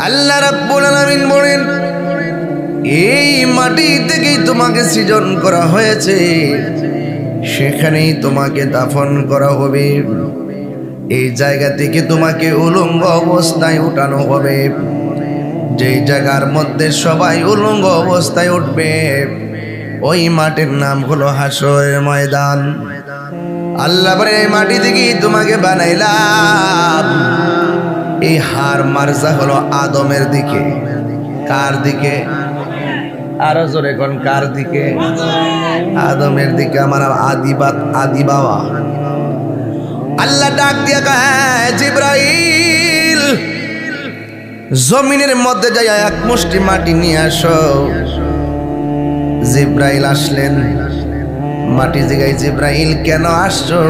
আল্লাহ রাব্বুল আলামিন বলেন, এই মাটি থেকেই তোমাকে সৃজন করা হয়েছে, সেখানেই তোমাকে দাফন করা হবে। এই জায়গা থেকে তোমাকে উলঙ্গ অবস্থায় উঠানো হবে। যেই জায়গার মধ্যে সবাই উলঙ্গ অবস্থায় উঠবে, ওই মাটির নাম হলো হাসরের ময়দান। আল্লাহ বলে, এই মাটি থেকেই তোমাকে বানাইলাম। এই হার মার্জা হলো আদমের দিকে। কার দিকে? আরো জোরে কোন, কার দিকে? আদমের দিকে। আমার আদি বাবা। আল্লাহ ডাক দিয়া কয়, জিবরাইল, জমিনের মধ্যে যাই এক মুষ্টি মাটি নিয়ে আসো। জিবরাইল আসলেন। মাটি জিগাই, জিবরাইল কেন আসছো?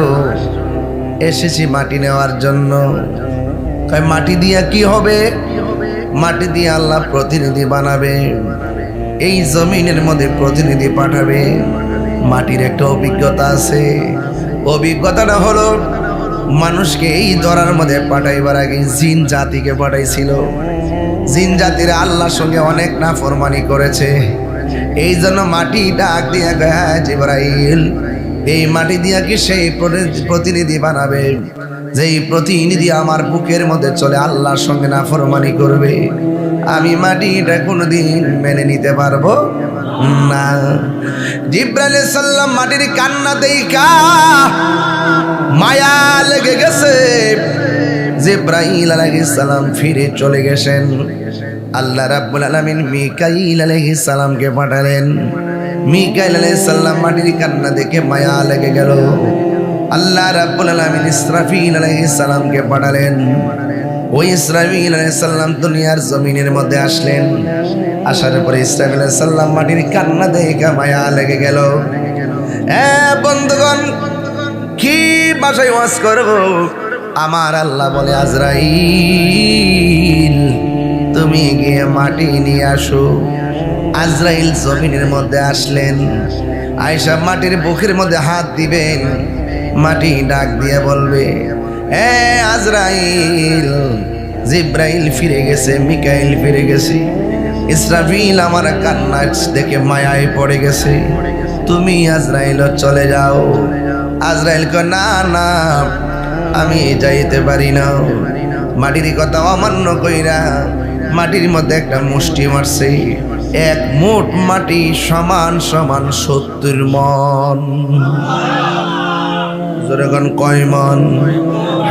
এসেছি মাটি নেওয়ার জন্য। কয়, মাটি দিয়া কি হবে? মাটি দিয়ে আল্লাহ প্রতিনিধি বানাবে। এই জমিনের মধ্যে প্রতিনিধি পাঠাবে। মাটির একটা অভিজ্ঞতা আছে। অভিজ্ঞতাটা হলো, মানুষকে এই ধরার মধ্যে পাঠাইবার আগে জিন জাতিকে পাঠাইছিল। জিন জাতিরা আল্লাহর সঙ্গে অনেক নাফরমানি করেছে। এই জন্য মাটি ডাক দিয়া কয়, জিবরাইল, এই মাটি দিয়া কি সেই প্রতিনিধি বানাবে যেই প্রতিনিধি আমার বুকের মধ্যে চলে আল্লাহর সঙ্গে নাফরমানি করবে? আমি মাটিটা কোনোদিন মেনে নিতে পারবো না। জিবরাইল আলাইহিস সালাম মাটির কান্না দেইখা মায়া লেগে গেছে। জিবরাইল আলাইহিস সালাম ফিরে চলে গেছেন। আল্লাহ রাব্বুল আলামিন মিকাইল আলাইহিস সালামকে পাঠালেন। মিকাইল আলাইহিস সালাম মাটির কান্না দেখে মায়া লেগে গেল। আল্লাহ রাব্বুল আলামিন ইসরাফিল আলাইহিস সালামকে পাঠালেন। ওই ইসরাফিল আলাইহিস সালাম দুনিয়ার জমিনের মধ্যে আসলেন। আসার পরে ইসরাফিল আলাইহিস সালাম মাটির কান্না দেখে মায়া লেগে গেল। বন্ধুগণ, কি ভাষায় ওয়াজ করব? আমার আল্লাহ বলে, আজরাইল, তুমি গিয়ে মাটি নিয়ে আসো। আজরাইল জমিনের মধ্যে আসলেন। আয়েশা মাটির বুকের মধ্যে হাত দিবেন। মাটি ডাক দিয়ে বলবে, আজরাইল, জিব্রাইল ফিরে গেছে, মিকাইল ফিরে গেছে, ইসরাফিল আমার কান্না দেখে মায়ায় পড়ে গেছে, তুমি আজরাইল চলে যাও। আজরাইল কয়, না না, আমি যাইতে পারি না। মাটির কথা অমান্য কইরা মাটির মধ্যে একটা মুষ্টি মারছে। এক মুঠ মাটি সমান সমান 70 মন। যখন কয় মন?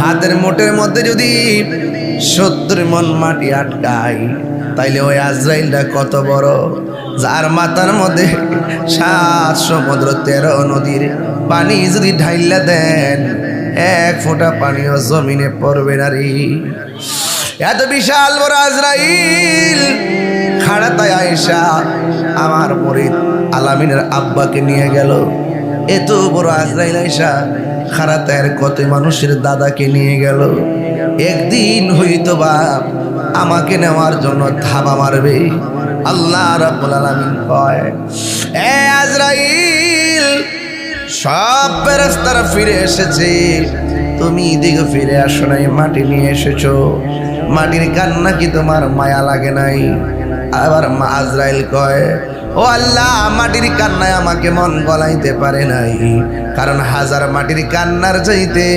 হাতের মুঠের মধ্যে যদি 70 মন মাটি আটকায়, তাইলে ওই আজরাইলটা কত বড়? যার মাথার মধ্যে 7 সমুদ্র 13 নদীর পানি যদি ঢাইলা দেন, এক ফোঁটা পানিও জমিনে পড়বে না রে। এত বিশাল বড় আজরাইল। খাড়াতায় আয়েশা আমার মুরিদ আলামিনের আব্বাকে নিয়ে গেল। এত বড় আজরাইল আয়েশা খাড়াতায়ের কত মানুষের দাদাকে নিয়ে গেল। একদিন হইতো বা আমাকে নেওয়ার জন্য ধাবা মারবে। আল্লাহ রাব্বুল আলামিন কয়, আজরাইল, সব ফেরেশতারা ফিরে এসেছে, তুমি দিকে ফিরে আসো নাই, মাটি নিয়ে এসেছো। মাটির কান্না কি তোমার মায়া লাগে নাই? আবার আজরাইল কয়, ও আল্লাহ, মাটির কান্নায় আমাকে মন গলাইতে পারে নাই, কারণ হাজার মাটির কান্নার চাইতে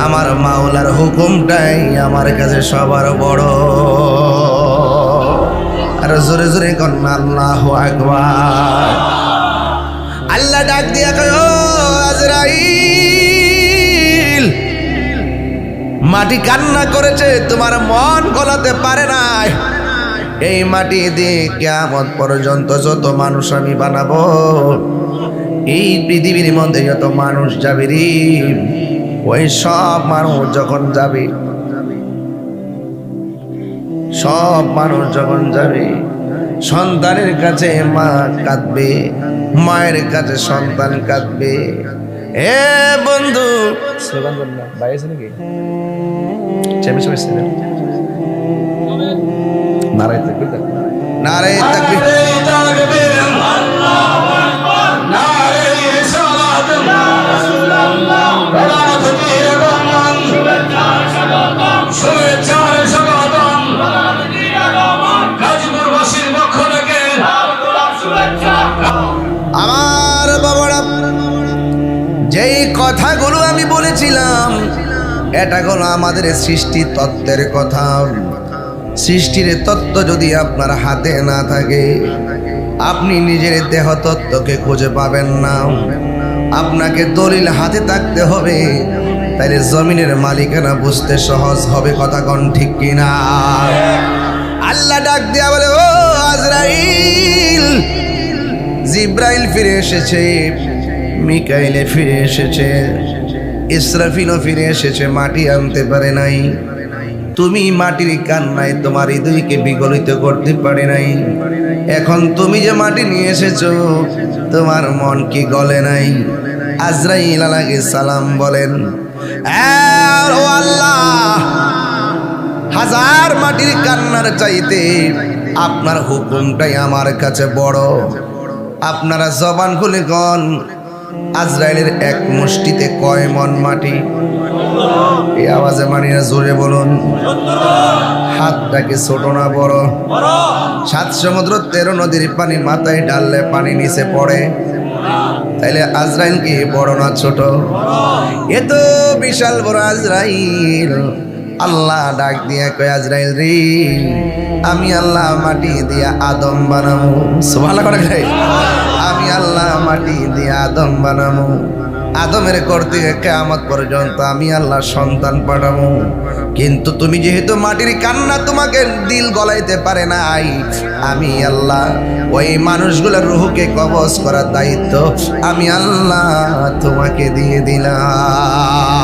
আমার মাওলার হুকুমটাই আমার কাছে সবার বড়। আর জোরে জোরে কন্যা আল্লাহু আকবার। আল্লাহ ডাক দিয়া কয়, ও আজরাইল, মাটি কান্না করেছে, তোমার মন গলাতে পারে নাই। এই মাটি দিয়ে কিয়ামত পর্যন্ত যত মানুষ আমি বানাবো, এই পৃথিবীর মধ্যে যত মানুষ যাবে রে, ওই সব মানুষ যখন যাবে, সব মানুষ যখন যাবে, সন্তানের কাছে মা কাঁদবে, মায়ের কাছে সন্তান কাঁদবে। এ বন্ধু, স্লোগান বললাম, বাইরে আছে নাকি? চেপে চেপে ছিলেন। নারায়ে তাকবীর, নারায়ে তাকবীর, আল্লাহু আকবার, নারায়ে সালাত, ইয়া রাসূলুল্লাহ, নারায়ে তাকবীর, শুভেচ্ছা স্বাগতম, শুভেচ্ছা স্বাগতম, কথাগুলো আমি বলেছিলাম এটা হলো আমাদের সৃষ্টি তত্ত্বের কথা। সৃষ্টির তত্ত্ব যদি আপনার হাতে না থাকে, আপনি নিজের দেহ তত্ত্বকে খুঁজে পাবেন না। আপনাকে দলিল হাতে থাকতে হবে, তাইলে জমিনের মালিকানা বুঝতে সহজ হবে। কথা কোন ঠিক কিনা? আল্লাহ ডাক দিয়া বলে, ও আজরাইল। জিব্রাইল ফিরে এসেছে, মিকাইলে ফিরে এসেছে, ইসরাফিলও ফিরে এসেছে, মাটি আনতে পারে নাই। তুমি মাটির কান্নায় তোমার হৃদয়কে বিগলিত করতে পারে নাই। এখন তুমি যে মাটি নিয়ে এসেছো, তোমার মন কি গলে নাই? আজরাইল আলাইহিস সালাম বলেন, ও আল্লাহ, হাজার মাটির কান্নার চাইতে আপনার হুকুমটাই আমার কাছে বড়। আপনারা জবান খুলে কন, আজরাইলের এক মুষ্টিতে কয় মন মাটি? এই আওয়াজে মানিয়া জোরে বলুন। হাতটাকে ছোট না বড়? 7 সমুদ্র 13 নদীর পানি মাথায় ঢাললে পানি নিচে পড়ে, তাইলে আজরাইল কি বড় না ছোট? এ তো বিশাল বড় আজরাইল। আল্লাহ ডাক দিয়া কয়, আজরাইল রে, আমি আল্লাহ মাটি দিয়া আদম বানাবো। সুবহানাল্লাহ করে খাই। আমি আল্লাহ মাটি দিয়া আদম বানাবো। আদমের করতে কিয়ামত পর্যন্ত আমি আল্লাহ সন্তান পাঠাবো। কিন্তু তুমি যেহেতু মাটির কান্না তোমাকে দিল গলাইতে পারে নাই, আমি আল্লাহ ওই মানুষগুলোর রূহকে কবজ করার দায়িত্ব আমি আল্লাহ তোমাকে দিয়ে দিলাম।